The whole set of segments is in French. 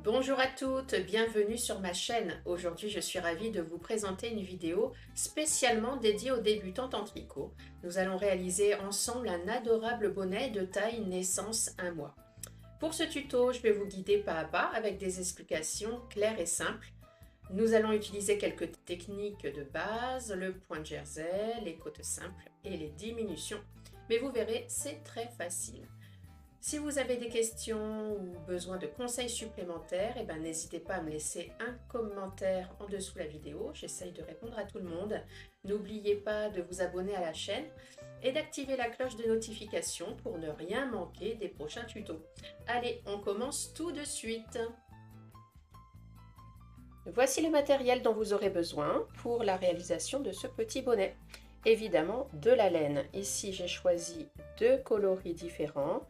Bonjour à toutes, bienvenue sur ma chaîne. Aujourd'hui, je suis ravie de vous présenter une vidéo spécialement dédiée aux débutantes en tricot. Nous allons réaliser ensemble un adorable bonnet de taille naissance 1 mois. Pour ce tuto, je vais vous guider pas à pas avec des explications claires et simples. Nous allons utiliser quelques techniques de base, le point de jersey, les côtes simples et les diminutions. Mais vous verrez, c'est très facile. Si vous avez des questions ou besoin de conseils supplémentaires, n'hésitez pas à me laisser un commentaire en dessous de la vidéo. J'essaye de répondre à tout le monde. N'oubliez pas de vous abonner à la chaîne et d'activer la cloche de notification pour ne rien manquer des prochains tutos. Allez, on commence tout de suite. Voici le matériel dont vous aurez besoin pour la réalisation de ce petit bonnet. Évidemment, de la laine. Ici, j'ai choisi 2 coloris différents.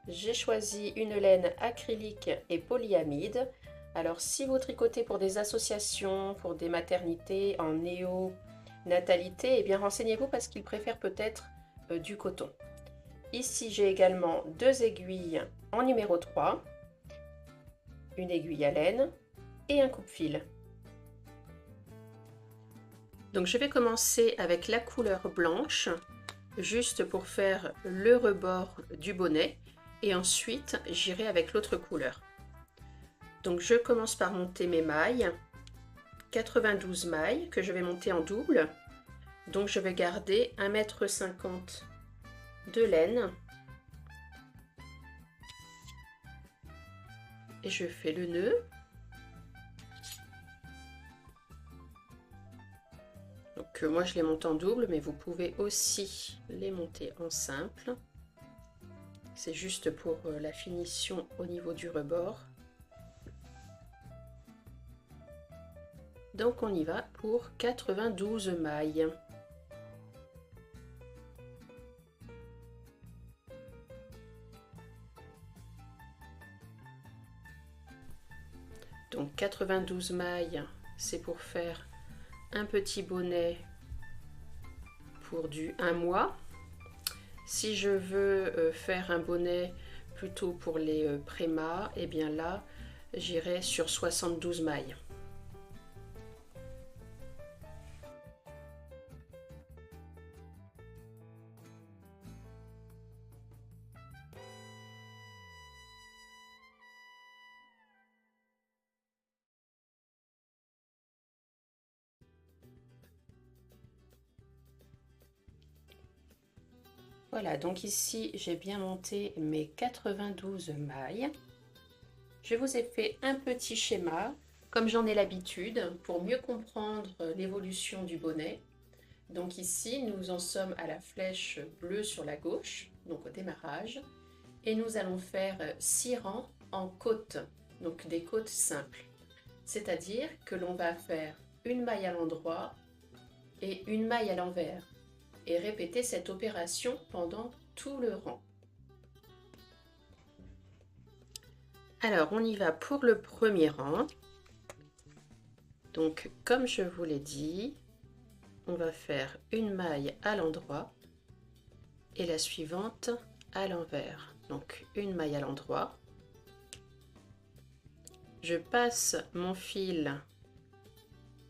J'ai choisi une laine acrylique et polyamide. Alors si vous tricotez pour des associations, pour des maternités en néo-natalité, eh bien renseignez-vous parce qu'ils préfèrent peut-être du coton. Ici j'ai également 2 aiguilles en numéro 3, une aiguille à laine et un coupe-fil. Donc je vais commencer avec la couleur blanche, juste pour faire le rebord du bonnet. Et ensuite, j'irai avec l'autre couleur. Donc, je commence par monter mes mailles. 92 mailles que je vais monter en double. Donc, je vais garder 1,50 m de laine. Et je fais le nœud. Donc, moi, je les monte en double, mais vous pouvez aussi les monter en simple. C'est juste pour la finition au niveau du rebord. Donc on y va pour 92 mailles. Donc 92 mailles, c'est pour faire un petit bonnet pour du 1 mois. Si je veux faire un bonnet plutôt pour les prémas, et bien là, j'irai sur 72 mailles. Voilà, donc ici j'ai bien monté mes 92 mailles. Je vous ai fait un petit schéma, comme j'en ai l'habitude, pour mieux comprendre l'évolution du bonnet. Donc ici, nous en sommes à la flèche bleue sur la gauche, donc au démarrage. Et nous allons faire 6 rangs en côtes, donc des côtes simples. C'est-à-dire que l'on va faire une maille à l'endroit et une maille à l'envers. Et répéter cette opération pendant tout le rang. Alors, on y va pour le premier rang. Donc, comme je vous l'ai dit, on va faire une maille à l'endroit et la suivante à l'envers. Donc, une maille à l'endroit. Je passe mon fil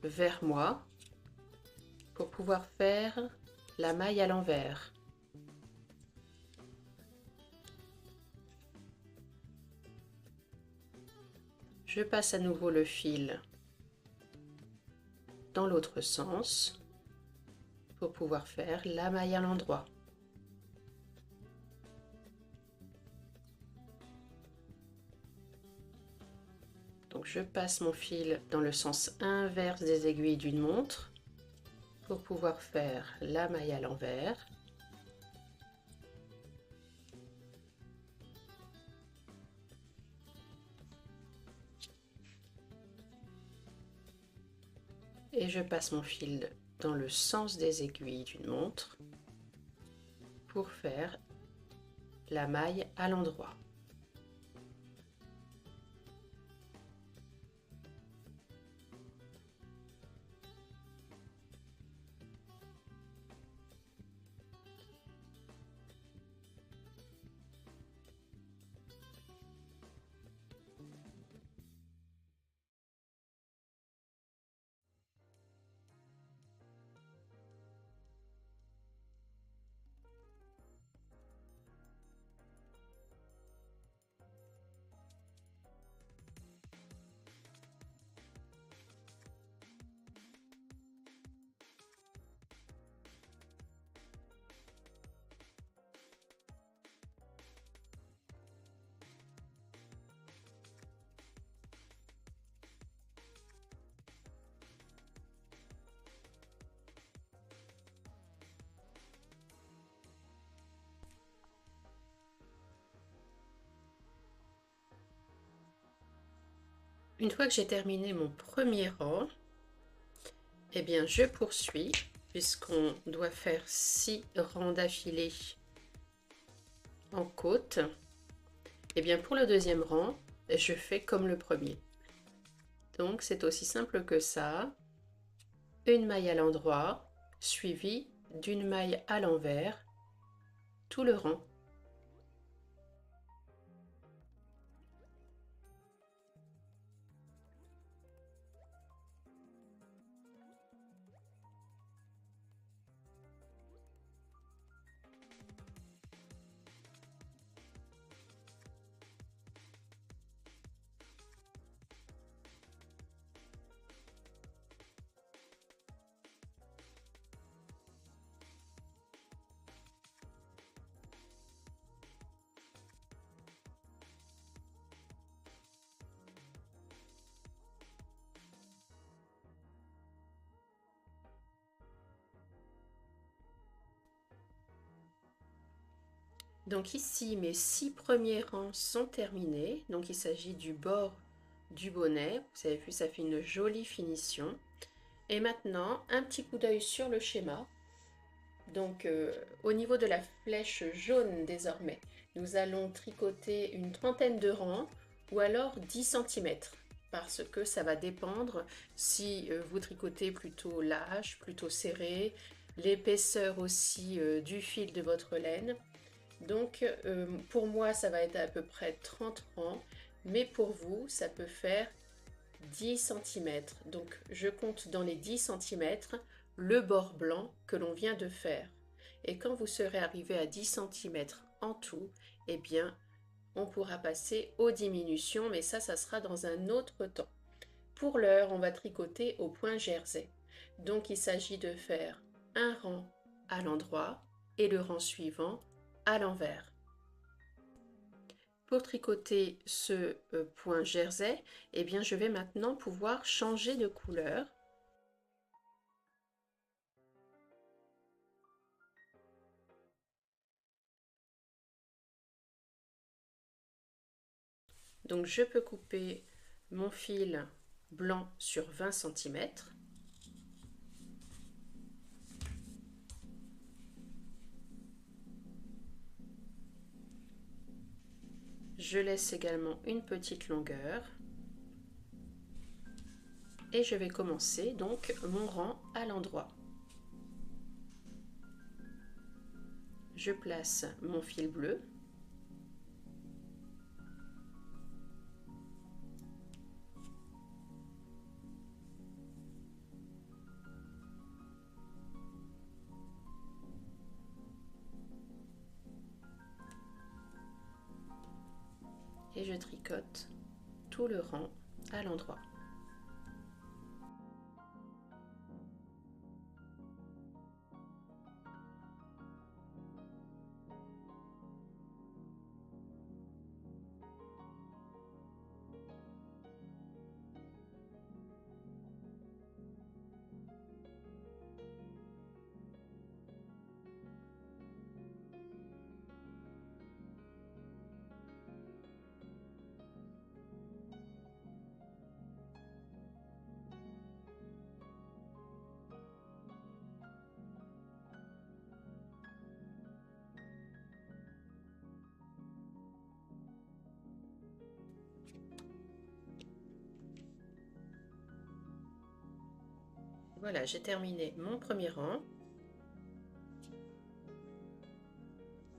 vers moi pour pouvoir faire la maille à l'envers. Je passe à nouveau le fil dans l'autre sens pour pouvoir faire la maille à l'endroit. Donc je passe mon fil dans le sens inverse des aiguilles d'une montre pour pouvoir faire la maille à l'envers. Et je passe mon fil dans le sens des aiguilles d'une montre pour faire la maille à l'endroit. Une fois que j'ai terminé mon premier rang, eh bien je poursuis puisqu'on doit faire 6 rangs d'affilée en côte. Eh bien pour le deuxième rang, je fais comme le premier. Donc c'est aussi simple que ça. Une maille à l'endroit, suivie d'une maille à l'envers, tout le rang. Donc ici, mes 6 premiers rangs sont terminés. Donc il s'agit du bord du bonnet. Vous avez vu, ça fait une jolie finition. Et maintenant, un petit coup d'œil sur le schéma. Donc au niveau de la flèche jaune désormais, nous allons tricoter une trentaine de rangs ou alors 10 cm parce que ça va dépendre si vous tricotez plutôt lâche, plutôt serré, l'épaisseur aussi du fil de votre laine. Donc pour moi ça va être à peu près 30 rangs, mais pour vous ça peut faire 10 cm. Donc je compte dans les 10 cm le bord blanc que l'on vient de faire. Et quand vous serez arrivé à 10 cm en tout, eh bien on pourra passer aux diminutions, mais ça sera dans un autre temps. Pour l'heure, on va tricoter au point jersey. Donc il s'agit de faire un rang à l'endroit et le rang suivant à l'envers. Pour tricoter ce point jersey, eh bien, je vais maintenant pouvoir changer de couleur. Donc je peux couper mon fil blanc sur 20 cm. Je laisse également une petite longueur. Et je vais commencer donc mon rang à l'endroit. Je place mon fil bleu. Et je tricote tout le rang à l'endroit. Voilà, j'ai terminé mon premier rang.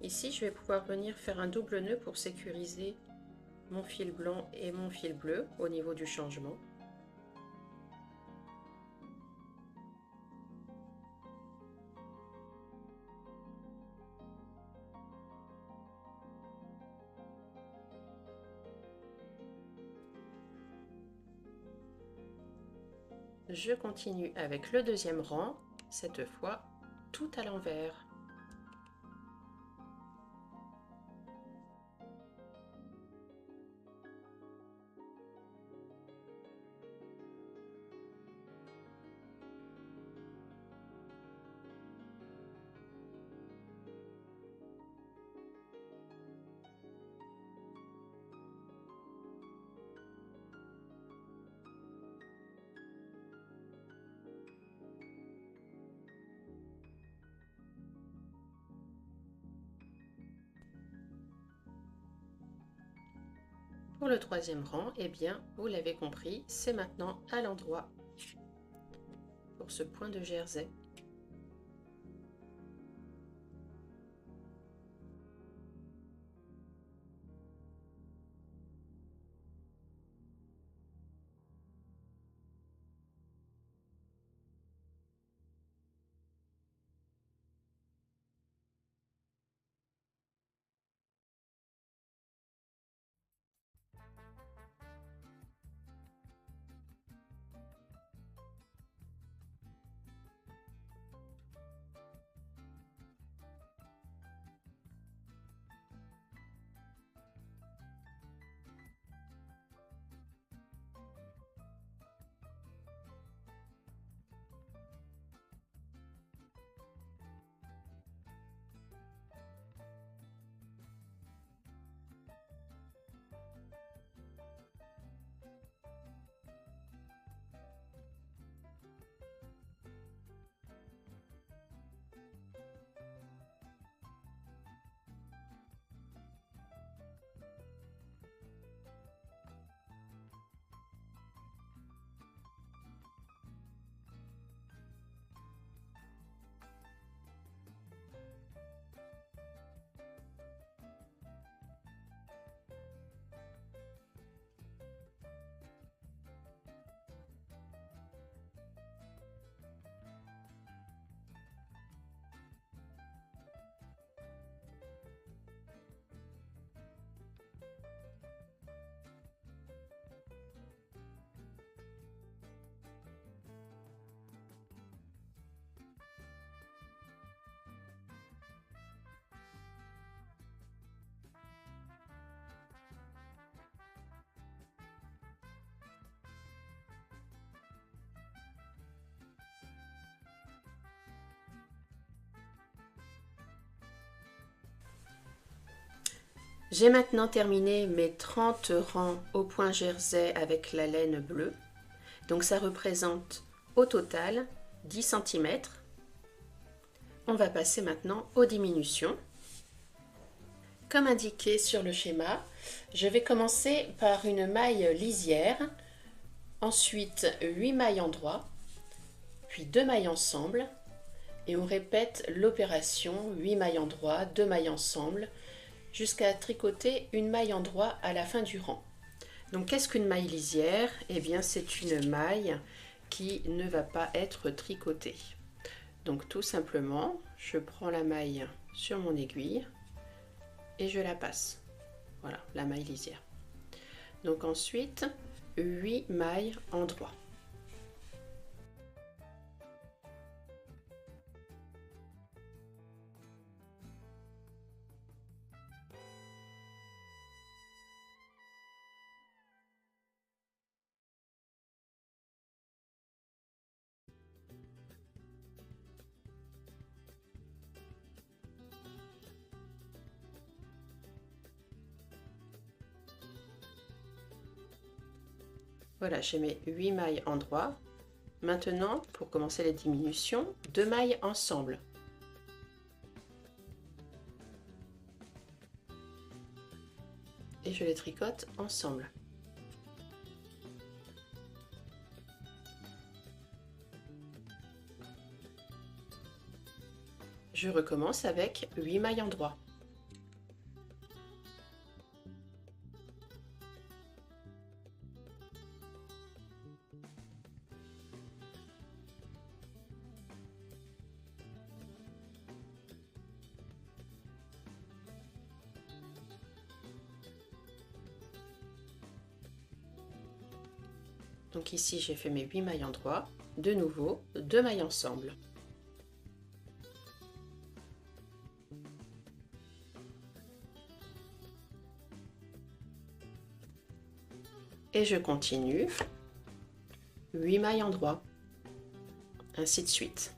Ici, je vais pouvoir venir faire un double nœud pour sécuriser mon fil blanc et mon fil bleu au niveau du changement. Je continue avec le deuxième rang, cette fois tout à l'envers. Pour le troisième rang, eh bien, vous l'avez compris, c'est maintenant à l'endroit pour ce point de jersey. J'ai maintenant terminé mes 30 rangs au point jersey avec la laine bleue. Donc ça représente au total 10 cm. On va passer maintenant aux diminutions. Comme indiqué sur le schéma, je vais commencer par une maille lisière, ensuite 8 mailles endroit, puis 2 mailles ensemble, et on répète l'opération 8 mailles endroit, 2 mailles ensemble, jusqu'à tricoter une maille endroit à la fin du rang. Donc qu'est-ce qu'une maille lisière? Eh bien c'est une maille qui ne va pas être tricotée. Donc tout simplement, je prends la maille sur mon aiguille et je la passe. Voilà, la maille lisière. Donc ensuite, 8 mailles endroit. Voilà, j'ai mes 8 mailles endroit. Maintenant, pour commencer les diminutions, 2 mailles ensemble. Et je les tricote ensemble. Je recommence avec 8 mailles endroit. Donc ici, j'ai fait mes 8 mailles endroit. De nouveau, 2 mailles ensemble. Et je continue. 8 mailles endroit. Ainsi de suite.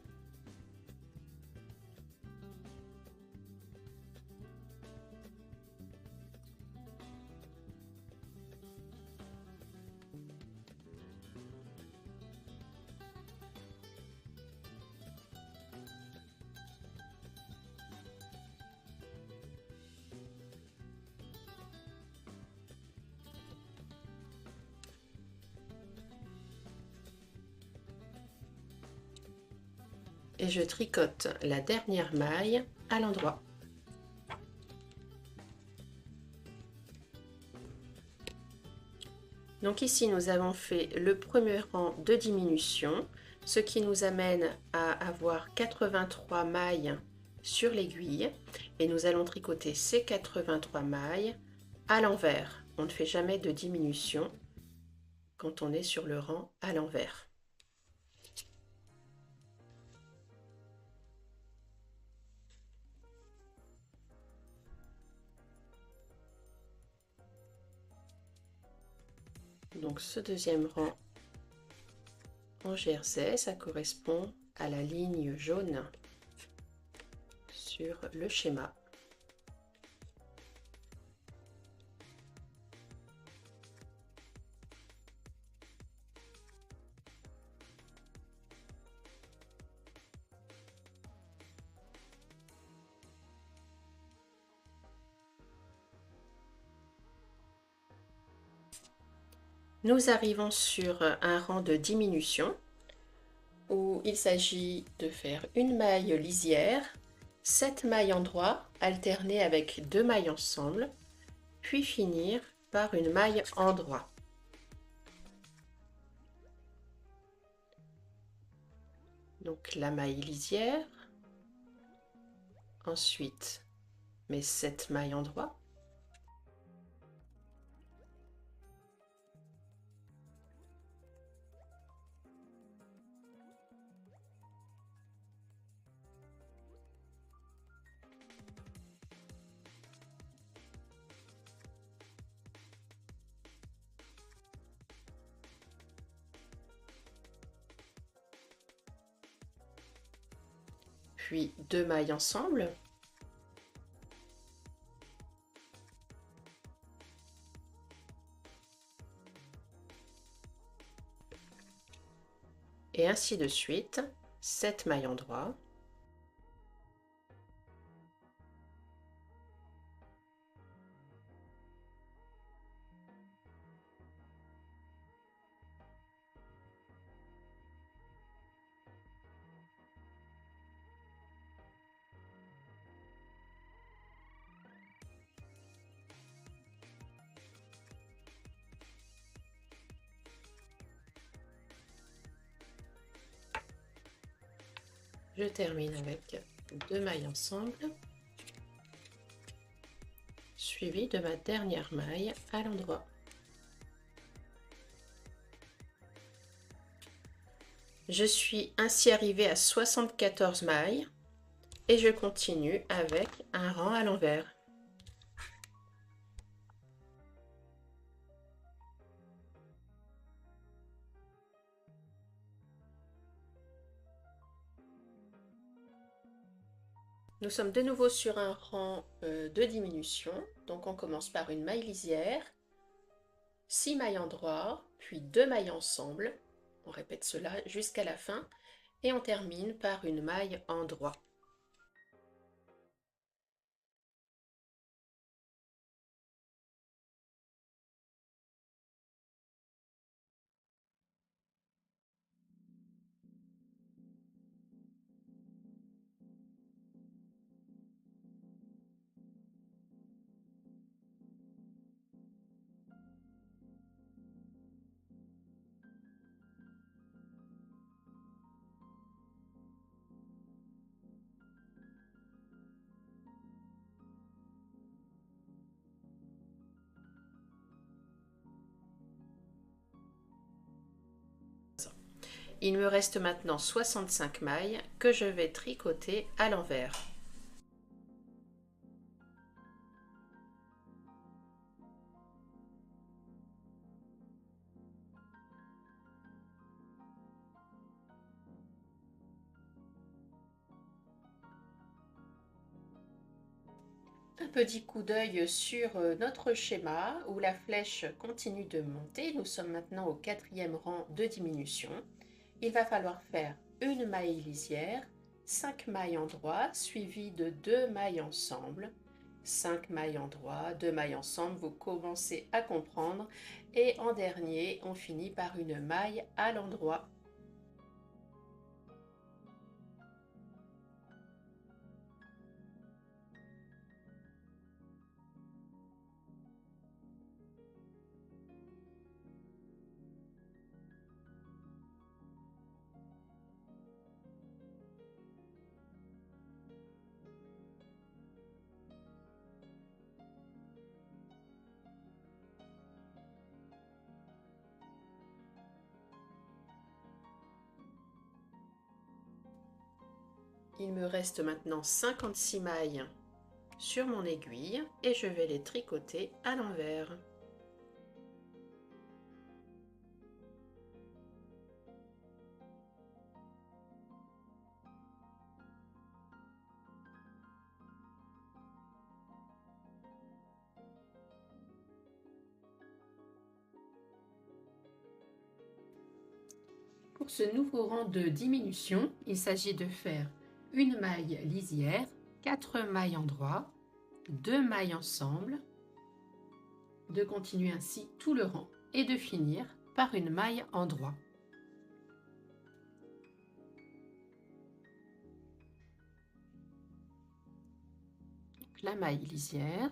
et je tricote la dernière maille à l'endroit. Donc ici, nous avons fait le premier rang de diminution, ce qui nous amène à avoir 83 mailles sur l'aiguille. Et nous allons tricoter ces 83 mailles à l'envers. On ne fait jamais de diminution quand on est sur le rang à l'envers. Donc ce deuxième rang en jersey, ça correspond à la ligne jaune sur le schéma. Nous arrivons sur un rang de diminution où il s'agit de faire une maille lisière, 7 mailles endroit alternées avec 2 mailles ensemble, puis finir par une maille endroit. Donc la maille lisière, ensuite mes 7 mailles endroit. Puis 2 mailles ensemble. Et ainsi de suite, 7 mailles endroit. Je termine avec 2 mailles ensemble, suivi de ma dernière maille à l'endroit. Je suis ainsi arrivée à 74 mailles et je continue avec un rang à l'envers. Nous sommes de nouveau sur un rang de diminution, donc on commence par une maille lisière, 6 mailles endroit, puis 2 mailles ensemble, on répète cela jusqu'à la fin, et on termine par une maille endroit. Il me reste maintenant 65 mailles que je vais tricoter à l'envers. Un petit coup d'œil sur notre schéma où la flèche continue de monter. Nous sommes maintenant au 4e rang de diminution. Il va falloir faire une maille lisière, 5 mailles endroit suivies de 2 mailles ensemble. 5 mailles endroit, 2 mailles ensemble, vous commencez à comprendre. Et en dernier, on finit par une maille à l'endroit. Il me reste maintenant 56 mailles sur mon aiguille et je vais les tricoter à l'envers. Pour ce nouveau rang de diminution, il s'agit de faire une maille lisière, 4 mailles endroits, 2 mailles ensemble, de continuer ainsi tout le rang et de finir par une maille endroit. Donc, la maille lisière,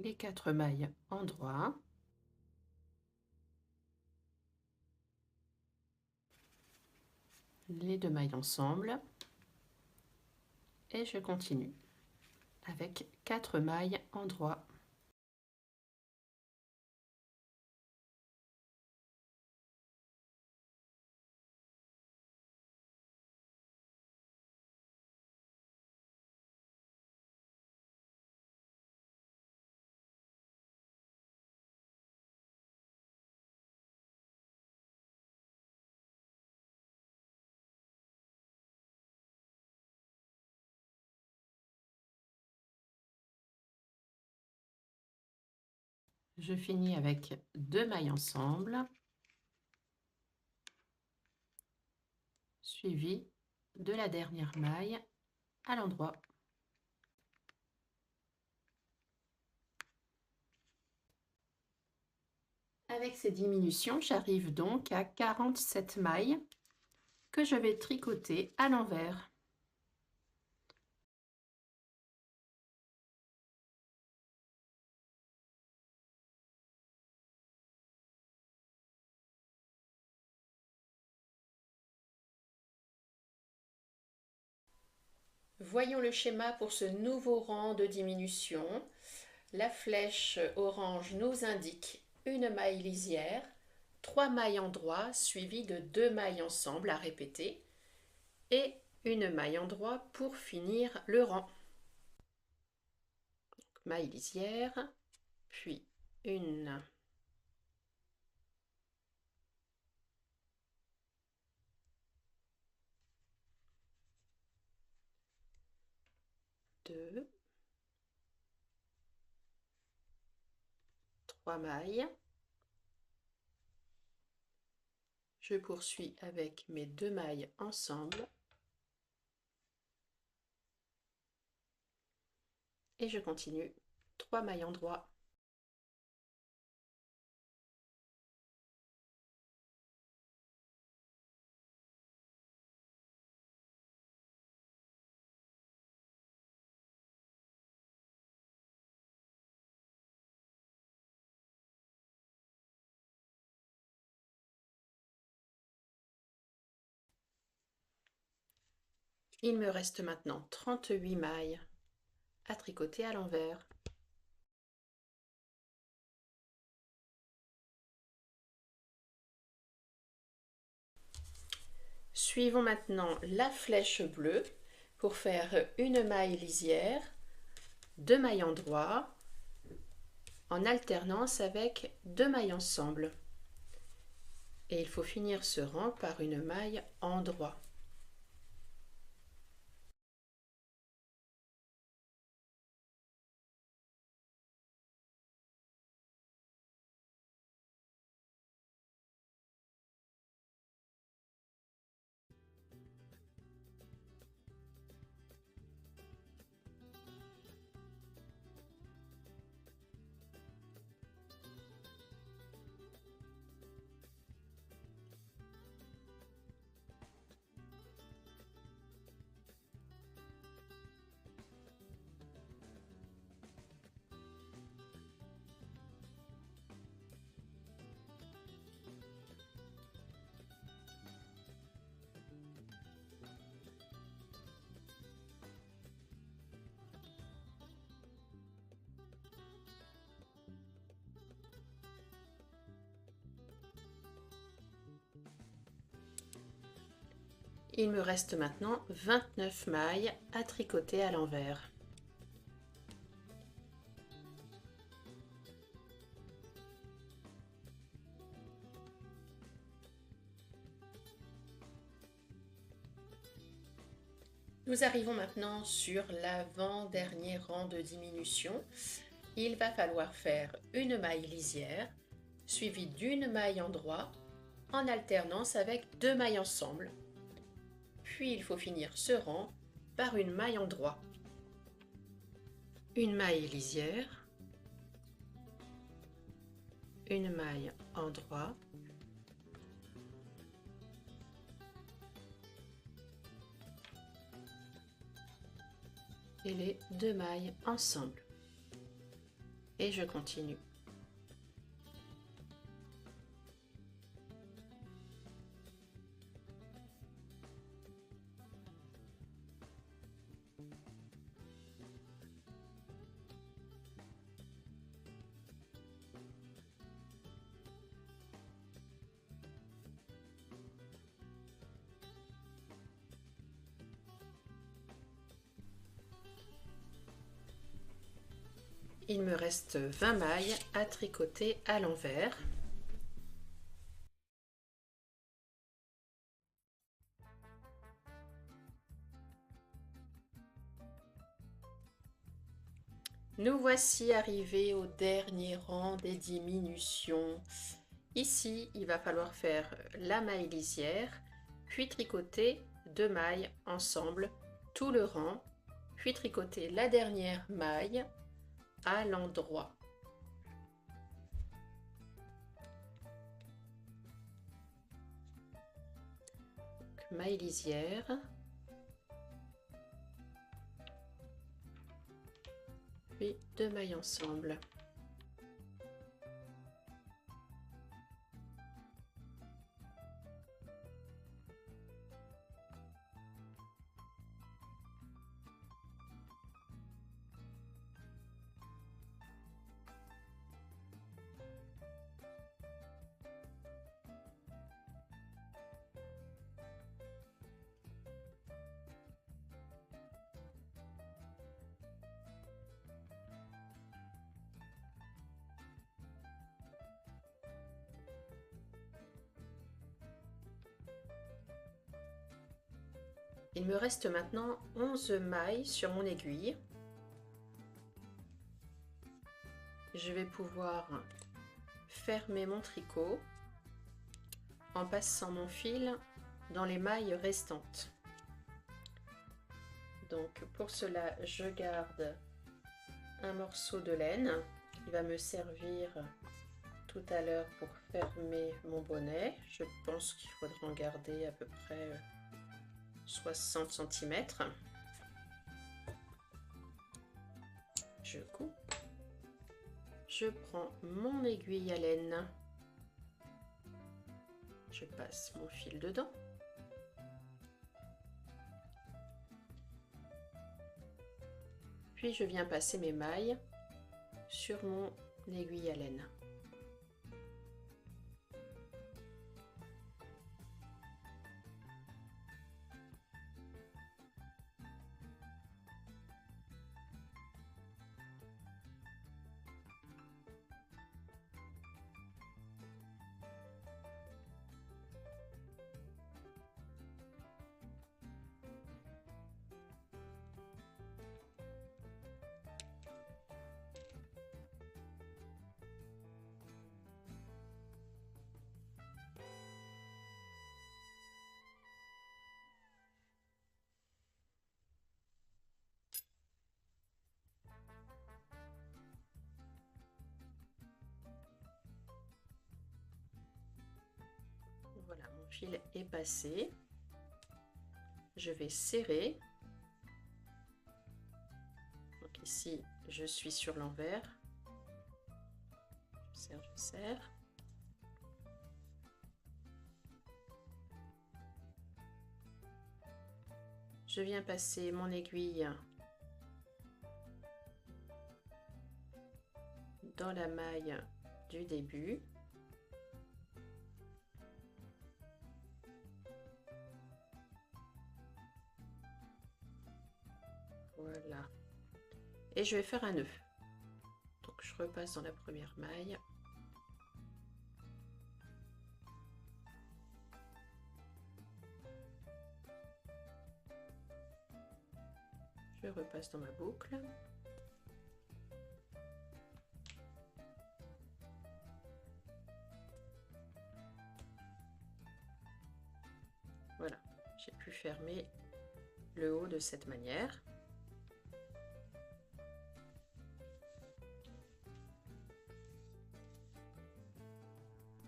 les 4 mailles endroits, les 2 mailles ensemble et je continue avec 4 mailles endroits. Je finis avec 2 mailles ensemble, suivi de la dernière maille à l'endroit. Avec ces diminutions, j'arrive donc à 47 mailles que je vais tricoter à l'envers. Voyons le schéma pour ce nouveau rang de diminution. La flèche orange nous indique une maille lisière, 3 mailles endroits suivies de 2 mailles ensemble à répéter et une maille endroit pour finir le rang. Donc, maille lisière, puis une, deux, 3 mailles. Je poursuis avec mes 2 mailles ensemble et je continue 3 mailles endroits. Il me reste maintenant 38 mailles à tricoter à l'envers. Suivons maintenant la flèche bleue pour faire une maille lisière, 2 mailles endroits, en alternance avec 2 mailles ensemble. Et il faut finir ce rang par une maille endroit. Il me reste maintenant 29 mailles à tricoter à l'envers. Nous arrivons maintenant sur l'avant-dernier rang de diminution. Il va falloir faire une maille lisière, suivie d'une maille endroit, en alternance avec 2 mailles ensemble. Puis il faut finir ce rang par une maille endroit. Une maille lisière, une maille endroit, et les 2 mailles ensemble. Et je continue. Il me reste 20 mailles à tricoter à l'envers. Nous voici arrivés au dernier rang des diminutions. Ici, il va falloir faire la maille lisière, puis tricoter 2 mailles ensemble, tout le rang, puis tricoter la dernière maille à l'endroit. Maille lisière, puis 2 mailles ensemble. Il me reste maintenant 11 mailles sur mon aiguille. Je vais pouvoir fermer mon tricot en passant mon fil dans les mailles restantes. Donc pour cela, je garde un morceau de laine qui va me servir tout à l'heure pour fermer mon bonnet. Je pense qu'il faudra en garder à peu près 60 cm. Je coupe. Je prends mon aiguille à laine. Je passe mon fil dedans. Puis je viens passer mes mailles sur mon aiguille à laine. Voilà, mon fil est passé. Je vais serrer. Donc ici, je suis sur l'envers. Je serre, je serre. Je viens passer mon aiguille dans la maille du début. et je vais faire un nœud. Donc je repasse dans la première maille. Je repasse dans ma boucle. Voilà, j'ai pu fermer le haut de cette manière.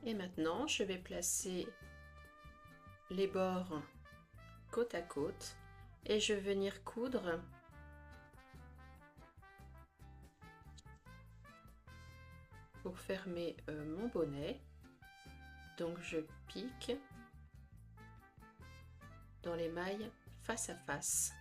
Et maintenant, je vais placer les bords côte à côte et je vais venir coudre pour fermer mon bonnet. Donc je pique dans les mailles face à face.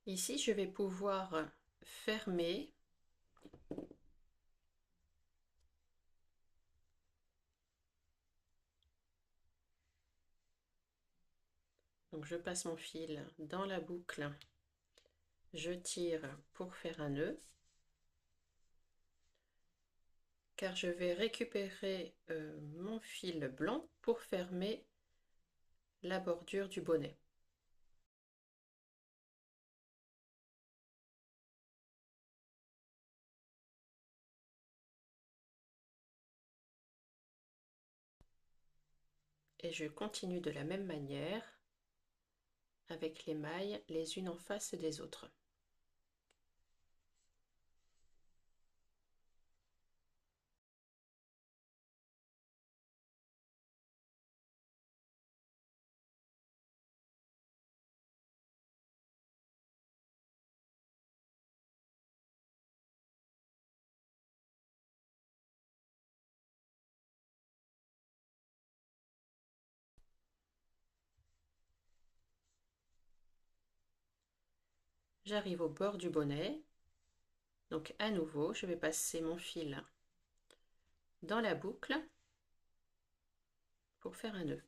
Ici, je vais pouvoir fermer donc je passe mon fil dans la boucle, je tire pour faire un nœud, car je vais récupérer mon fil blanc pour fermer la bordure du bonnet. Et je continue de la même manière avec les mailles les unes en face des autres. J'arrive au bord du bonnet, donc à nouveau je vais passer mon fil dans la boucle pour faire un nœud.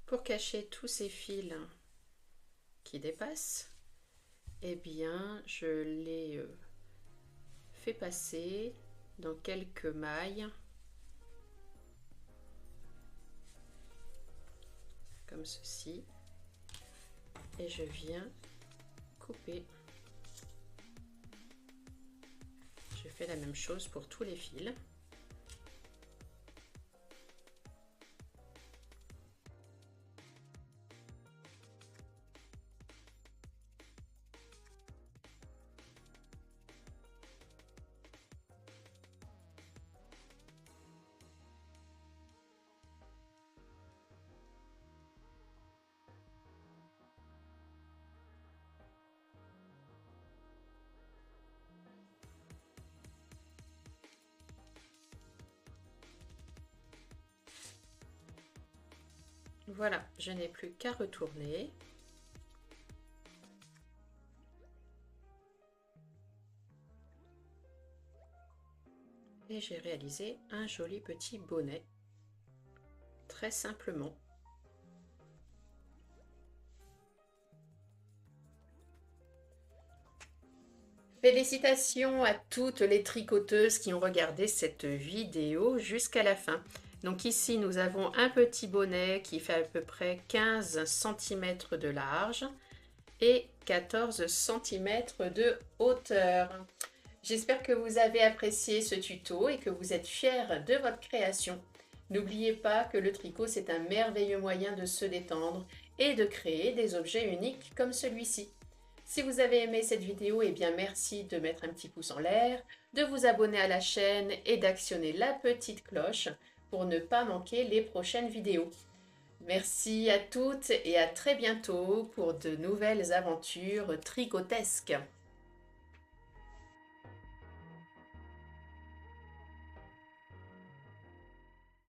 Pour cacher tous ces fils qui dépassent, eh bien je les fais passer dans quelques mailles comme ceci et je viens couper. Je fais la même chose pour tous les fils. Voilà, je n'ai plus qu'à retourner. Et j'ai réalisé un joli petit bonnet, très simplement. Félicitations à toutes les tricoteuses qui ont regardé cette vidéo jusqu'à la fin. Donc ici, nous avons un petit bonnet qui fait à peu près 15 cm de large et 14 cm de hauteur. J'espère que vous avez apprécié ce tuto et que vous êtes fiers de votre création. N'oubliez pas que le tricot, c'est un merveilleux moyen de se détendre et de créer des objets uniques comme celui-ci. Si vous avez aimé cette vidéo, eh bien merci de mettre un petit pouce en l'air, de vous abonner à la chaîne et d'actionner la petite cloche pour ne pas manquer les prochaines vidéos. Merci à toutes et à très bientôt pour de nouvelles aventures tricotesques.